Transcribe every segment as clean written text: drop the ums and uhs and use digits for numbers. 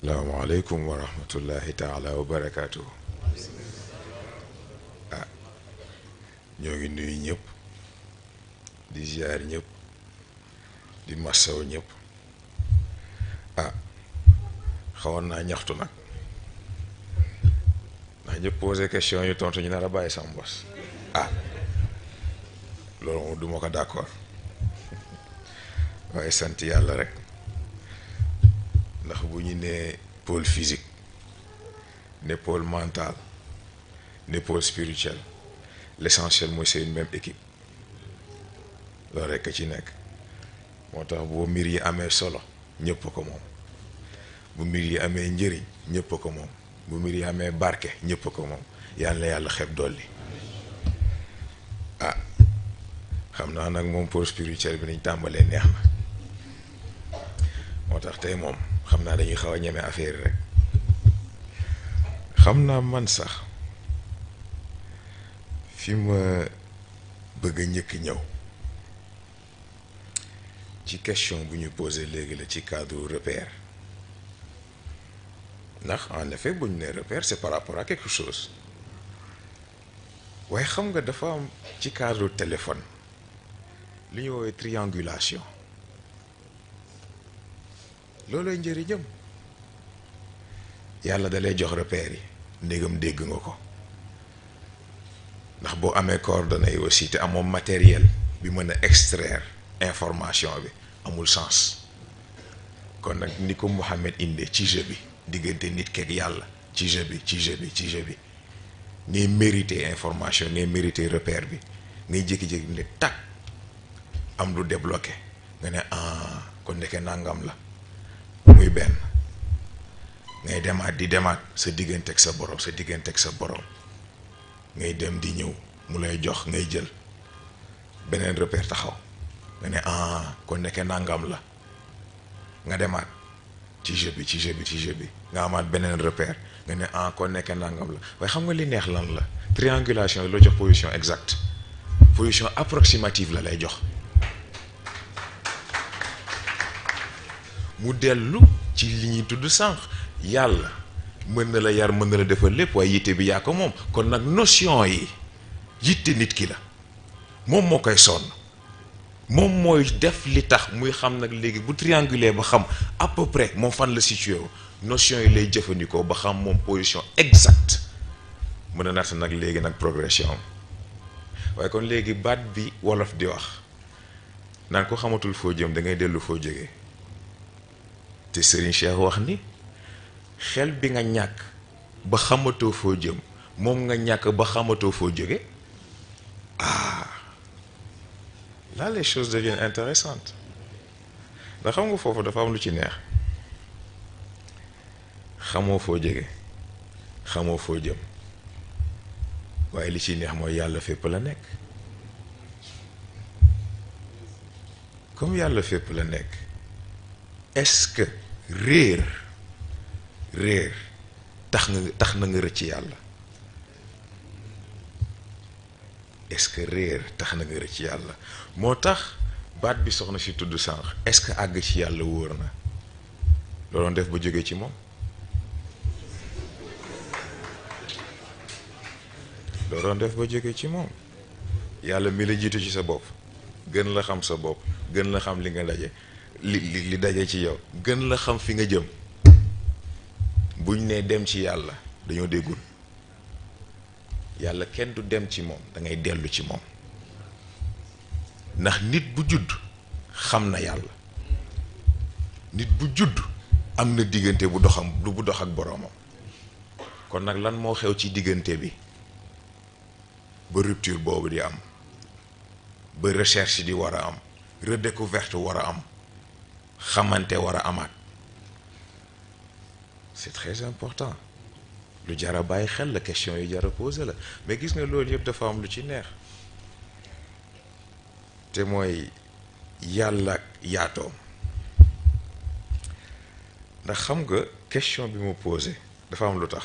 salaamaaleykum wa rahmatullahi taala wa barakaatu. ah ñoo ngi nuyu ñëpp di ziar ñëpp di massaw ñëpp. ah xawoon naa ñaxtu nag ndax ñëpp posé question yu tontu ñu nar a bàyyi sama bos. ah loolu moom du ma ko d'accord waaye sant yàlla rek. ndax bu ñu nee pôle physique ne pôle mental ne pôle spirituel l'essentiel mooy c'est une même équipe loolu rekk ci nekk moo tax boo mbir yi amee solo ñëpp ko moom bu mbir yi amee njëriñ ñëpp ko moom bu mbir yi amee barke ñëpp ko moom yàlla na yàlla xeb dolli. ah xam naa nag moom pôle spirituel bi niñ tàmbalee neex na moo tax tey moom xam naa dañuy xaw a ñeme affaire rek. xam naa man sax fi ma bëgg a njëkk ñëw ci question bu ñu posé léegi la ci cadre repère ndax en effet bu ñu nee repère c'est par rapport à quelque chose waaye xam nga dafa am ci cadre téléphone li ñu woowee triangulation. loolooy njëriñam yàlla da lay jox repères yi ndégam dégg nga ko ndax boo amee coordonnées yi aussi te amoo matériel bi mën a extraire information bi amul sens kon nag ni ko Mouhamed indee ci jeu bi diggante nit keeg yàlla ci jeu bi ngay mériter information ngay mériter repère bi ngay jékki-jékki ne tag am lu débloqué nga ne ah kon ndeke nangam la. muy benn ngay demaat di demaat sa diggante ak sa borom ngay dem di ñëw mu lay jox ngay jël beneen repère taxaw nga ne ah kon nekkee nangam la nga demaat ci jeu bi nga amaat beneen repère nga ne ah kon nekkee nangam la waaye xam nga li neex lan la triangulation yi la jox position exacte position approximative la lay jox. mu dellu ci li ñuy tudd sànq yàlla mën na la yar mën na la defal lépp waaye yitte bi yaa ko moom kon nag notion yi yitte nit ki la moom moo koy sonn moom mooy def li tax muy xam nag léegi bu triangulaire ba xam à peu près moom fan la situé wu notion yi lay jëfandikoo ba xam moom position exacte mën a natt nag léegi nag progression am waaye kon léegi baat bi wolof di wax naan ko xamatul foo jëm da ngay dellu foo jógee. te Serigne Cheikh wax ni xel bi nga ñàkk ba xamatoo foo jëm moom nga ñàkk ba xamatoo foo jóge. ah là les choses deviennent intéressantes ndax xam nga foofu dafa am lu ci neex xamoo foo jóge xamoo foo jëm waaye li ci neex mooy yàlla fépp la nekk comme yàlla fépp la nekk est-ce que réer tax na nga rëcc yàlla est-ce que réer tax na nga rëcc yàlla moo tax baat bi soxna si tudd sànq est-ce que àgg ci yàlla wóor na looloon def ba jógee ci moom yàlla mi la jiitu ci sa bopp gën la xam sa bopp gën la xam li nga daje li daje ci yow gën la xam fi nga jëm buñ nee dem ci yàlla dañoo déggul yàlla kenn du dem ci moom da ngay dellu ci moom ndax nit bu judd xam na yàlla nit bu judd am na diggante bu dox ak boroomam kon nag lan moo xew ci diggante bi ba rupture boobu di am ba recherche di war a am redécouverte war a am xamante war a amaat c'est très important lu jar a bàyyi xel la question yi jar a posé la mais gis nga loolu yëpp dafa am lu ci neex te mooy yàlla ak yaatoom ndax xam nga question bi mu posé dafa am lu tax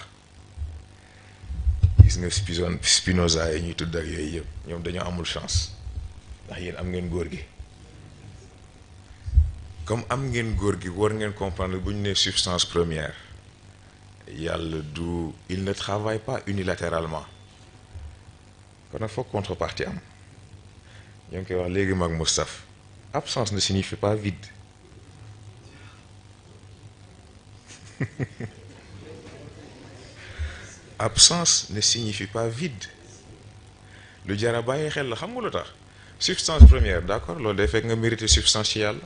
gis nga Spinoza yi ñuy tudd ak yooyu yëpp ñoom dañoo amul chance ndax yéen am ngeen góor gi comme am ngeen góor gi war ngeen comprendre bu ñu nee substance première yàlla du il ne travaille pas unilatéralement kon nag foog contrepartie am ñoo ngi koy wax léegi mag Moustapha absence ne signifie pas vide absence ne signifie pas vide lu jar a bàyyi xel la xam nga lu tax substance première d'accord loolu day fekk nga mérité substance ci yàlla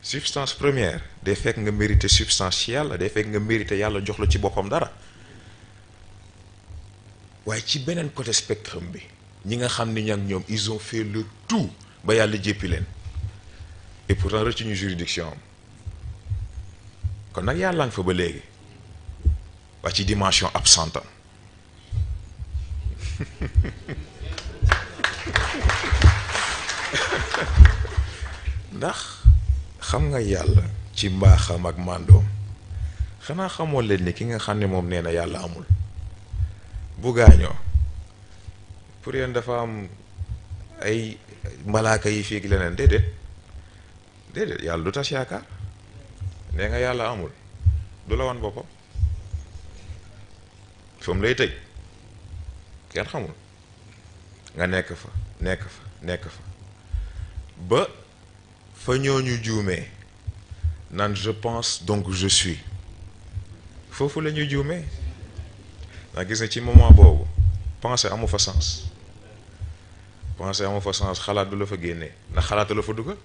substance première day fekk nga mérité substance ci yàlla day fekk nga mérité yàlla jox la ci boppam dara waaye ci beneen côté spectrum bi ñi nga xam ni ñak ñoom ils ont fait le tout ba yàlla jéppi leen et pourtant rëcc ñu juridiction am kon nag yàlla nga fa ba léegi waa ci dimension absente am ndax xam nga yàlla ci mbaaxam ak màndoom xanaa xamoo leen ni ki nga xam ne moom nee na yàlla amul bu gaañoo pour yéen dafa am ay malaaka yi fii leneen déedéet déedéet yàlla du tas yaakaar nee nga yàlla amul du la wan boppam fa mu lay tëj kenn xamul nga nekk fa nekk fa ba fa ñooñu juumee naan je pense donc je suis foofu la ñuy juumee ndax gis na ci moment boobu penser amu fa sens penser amu fa sens xalaat du la fa génnee ndax xalaatu la fa dugal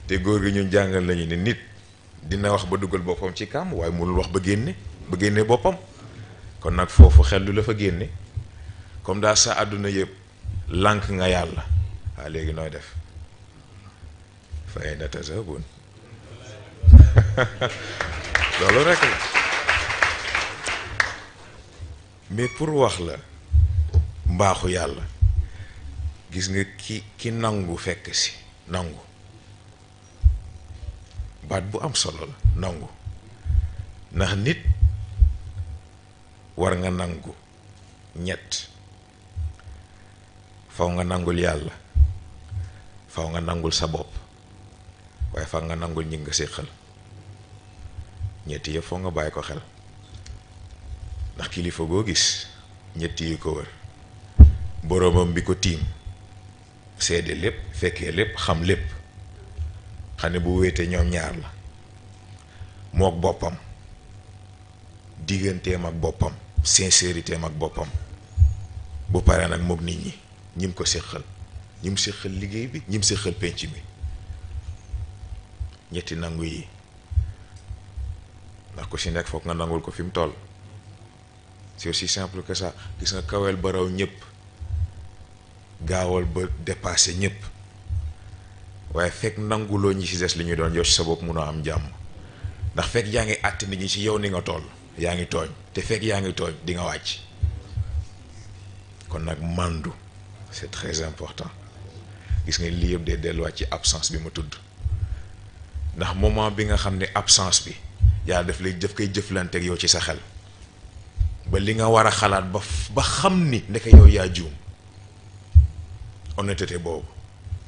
te góor gi ñun jàngal nañu ne nit dina wax ba dugal boppam ci kàmm waaye mënul wax ba génne boppam kon nag foofu xel du la fa génne comme daal sa àdduna yëpp lànk nga yàlla waa léegi nooy def fa ayna tazhabun loolu rek la mais pour wax la mbaaxu yàlla gis nga ki nangu fekk si nangu baat bu am solo la nangu ndax nit war nga nangu ñett faw nga nangul yàlla faw nga nangul sa bopp waaye faw nga nangul ñi nga séqal ñetti yëpp faw nga bàyyi ko xel ndax kilifa goo gis ñetti yi ko wër boroomam bi ko tiim seede lépp fekkee lépp xam lépp xam ne bu wéetee ñoom ñaar la mook boppam digganteem ak boppam sincéritéem ak boppam bu paree nag mook nit ñi ñim ko séqal ñim séqal liggéey bi ñim séqal penc mi ñetti nangu yi ndax ku si nekk foog nga nangul ko fi mu toll c'est aussi simple que ça gis nga kawel ba raw ñëpp gaawal ba dépassé ñëpp waaye fekk nanguloo ñi ci des li ñu doon yow ci sa bopp munoo am jàmm ndax fekk yaa ngi àtt nit ñi ci yow ni nga toll yaa ngi tooñ te fekk yaa ngi tooñ di nga wàcc kon nag màndu c'est très important gis nga lii yëpp dee delluwaat ci absence bi ma tudd ndax moment bi nga xam ne absence bi yàlla daf koy jëflanteeg yow ci sa xel ba li nga war a xalaat ba xam ni ndeke yow yaa juum honnêteté boobu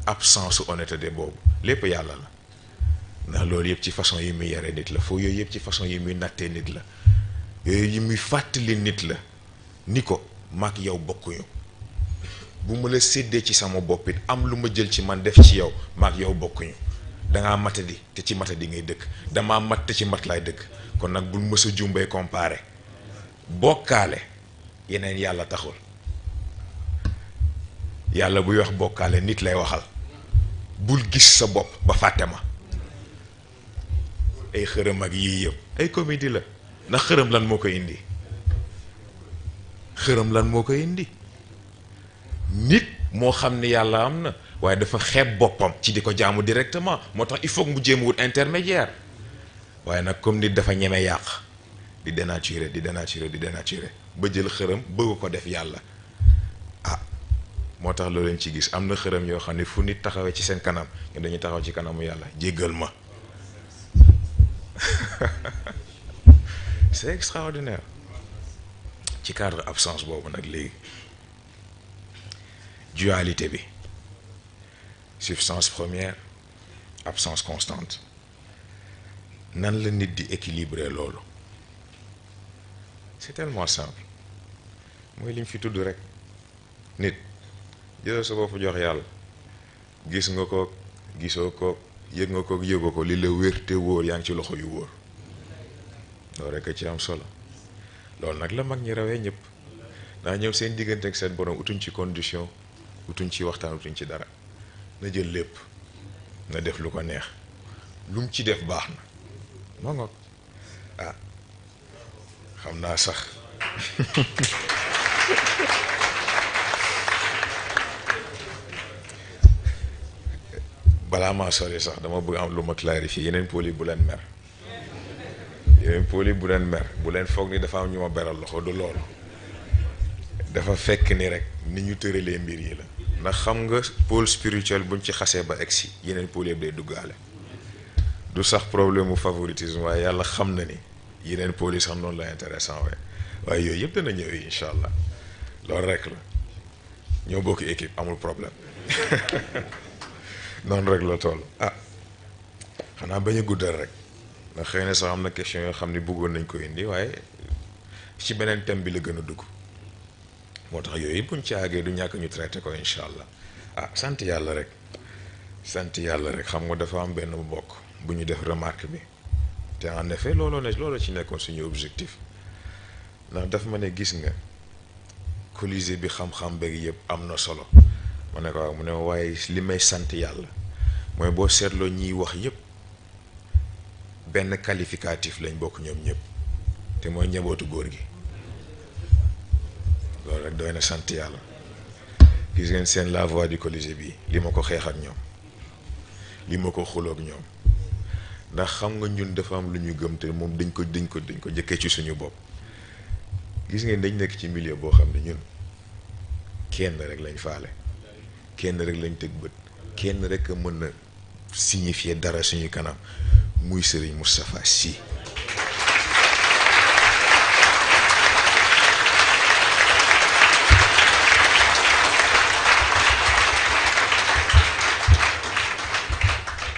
absence su honnêteté boobu lépp yàlla la ndax loolu yëpp ci façon yi muy yare nit la foofu yooyu yëpp ci façon yi muy nattee nit la yooyu yi muy fàttali nit la ni ko mag yow bokkuñu bu ma la séddee ci sama bopp it am lu ma jël ci man def ci yow mag yow bokkuñu dangaa matadi te ci matadi ngay dëkk damaa mat te ci mat laay dëkk kon nag bul mës a jumbay comparé bokkaale yeneen yàlla taxul yàlla buy wax bokkaale nit lay waxal bul gis sa bopp ba fàtte ma ay xërëm ak yii yëpp ay comédie la ndax xërëm lan moo ko indi xërëm lan moo ko indi nit moo xam ni yàlla am na waaye dafa xeeb boppam ci di ko jaamu directement moo tax il faut mu jéem wut intermédiaire waaye nag comme nit dafa ñeme yàq di dénaturer ba jël xërëm bëgg ko def yàlla ah moo tax loolu leen ci gis am na xërëm yoo xam ne fu nit taxawee ci seen kanam ñu dañuy taxaw ci kanamu yàlla jéggal ma c'est extraordinaire ci cadre absence boobu nag léegi dualité bi substance première absence constante nan la nit di équilibrer loolu? C'est tellement simple mooy liñ fi tudd rek. nit jëlal sa bopp jox yàlla, gis nga ko gisoo ko yëg nga ko yëgoo ko, li la wér te wóor yaa ngi ci loxo yu wóor. loolu rek a ci am solo. loolu nag la mag ñi rawee ñëpp, ndax ñëw seen diggante ak seen borom utuñ ci condition, utuñ ci waxtaan, utuñ ci dara. na jël lépp, na def lu ko neex, lu mu ci def baax na. moo ngoog ah xam naa sax balaa maa sori sax dama bëgg am lu ma clarifier. yeneen pôles yi bu leen mer, yeneen pôles yi bu leen mer, bu leen foog ni dafa am ñu ma beral loxo, du loolu. dafa fekk ni rek ni ñu tëralee mbir yi la. ndax xam nga pôle spirituel buñ ci xasee ba egsi yeneen pôles yëpp day duggaale. du sax problème mu favoritisme, waaye yàlla xam na ni yeneen pôles yi sax noonu la intéressant waaye yooyu yëpp dana ñëw incha allah. loolu rek la, ñoo bokk équipe, amul problème. noonu rek la toll. ah xanaa bañ a guddal rek, ndax xëy na sax am na question yoo xam ne bëggoon nañ ko indi, waaye ci beneen thème bi la gën a dugg. moo tax yooyu buñ ci àggee du ñàkk ñu traité ko incha allah. ah sant yàlla rek, sant yàlla rek. xam nga dafa am benn mbokk bu ñu def remarque bi, te en effet looloo ci nekkoon suñu objectif. ndax daf ma ne gis nga Colisée bi xam-xam beeg yëpp am na solo. ma ne ko waaw, mu ne waaye li may sant yàlla mooy boo seetloo ñiy wax yëpp benn qualificatif lañ bokk ñoom ñëpp, te mooy njabootu góor gi. loolu rek doy na sant yàlla. gis ngeen seen la voix du Colisée bi li ma ko xeex ak ñoom, li ma ko xuloog ñoom, ndax xam nga ñun dafa am lu ñu gëm te moom dañ ko jëkkee ci suñu bopp. gis ngeen dañ nekk ci milieu boo xam ne ñun kenn rek lañ faale, kenn rek lañ tëg bët, kenn rek a mën a signifier dara suñu kanam, muy Serigne Moustapha Sy.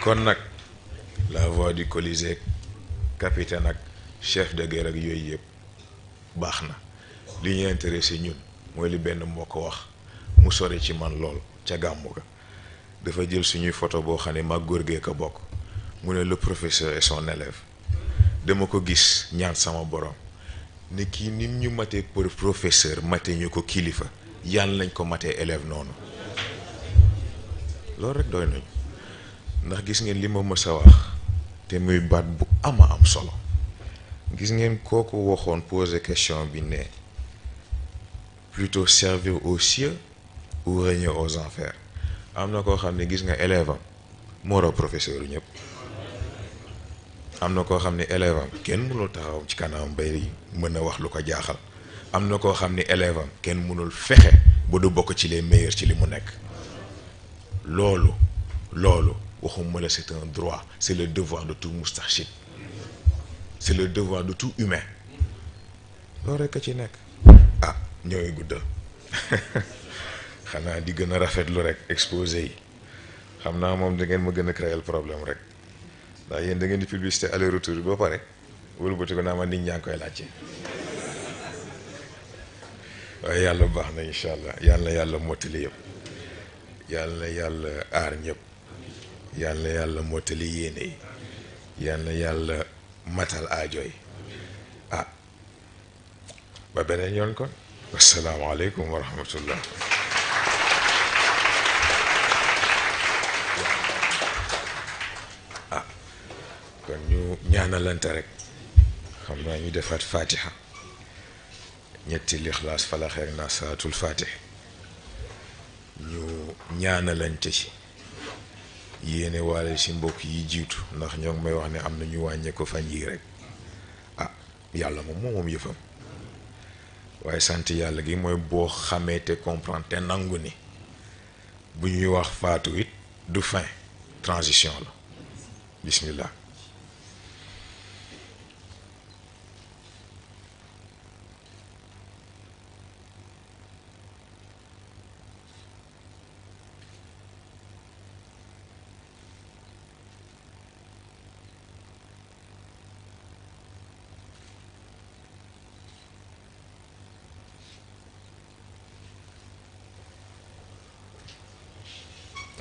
kon nag la voix du Colisée, capitaine ak chef de guerre ak yooyu yëpp baax na. li ñu intéressé ñun mooy li benn moo ko wax mu sore ci man lool ca gàmmu ga. dafa jël suñuy photo boo xam ne mag góor gee ko bokk, mu ne le professeur et son élève. dama ko gis ñaan sama borom ne kii nit ñu matee pour professeur matee ñu ko kilifa, yàlla nañ ko matee élève noonu. loolu rek doy nañu. ndax gis ngeen li ma mës a wax te muy baat bu ama am solo. gis ngeen kooku waxoon poser question bi ne plutôt servir aux cieux ou régner aux enfers. am na koo xam ne gis nga élève am moo raw professeur yu ñëpp. am na koo xam ne élève am kenn mënul taxaw ci kanam bay mën a wax lu ko jaaxal. am na koo xam ne élève am kenn mënul fexe ba du bokk ci les meilleurs ci li mu nekk. loolu waxuma la, c'est un droit, c'est le devoir de tout moustarchid, c'est le devoir de tout humain. loolu rek a ci nekk. ah ñooy guddal xanaa di gën a rafetlu rek exposé yi. xam naa moom da ngeen ma gën a créer problème rek, ndax yéen da ngeen di publicité aller retour bi ba pare wala bëti ko naa ma nit ñaa ngi koy laajte. waaye yàlla baax na incha allah. yàlla yàlla mottali yëpp, yàlla yàlla aar ñëpp, yàlla yàlla mottali yéene yi, yàlla yàlla matal aajo yi. ah ba beneen yoon kon. asalaamaaleykum wa rahmatullah. ah kon ñu ñaanalante rek. xam naa ñu defaat fatiha, ñetti lixlaas falax ak naa salaatul fatih, ñu ñaanalante ci. yéene waale si mbokk yi jiitu, ndax ñoo ngi may wax ne am na ñu wàññee ko fan yii rek. ah yàlla moom yëfam, waaye sant yàlla gi mooy boo xamee te comprendre te nangu ni bu ñuy wax faatu it du fin, transition la. bismillah.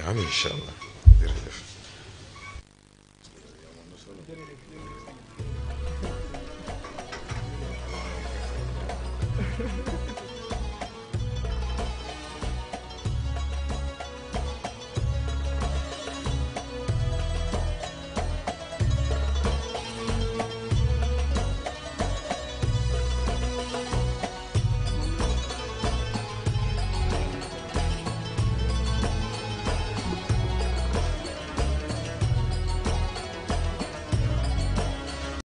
amiin incha allah jërëjëf.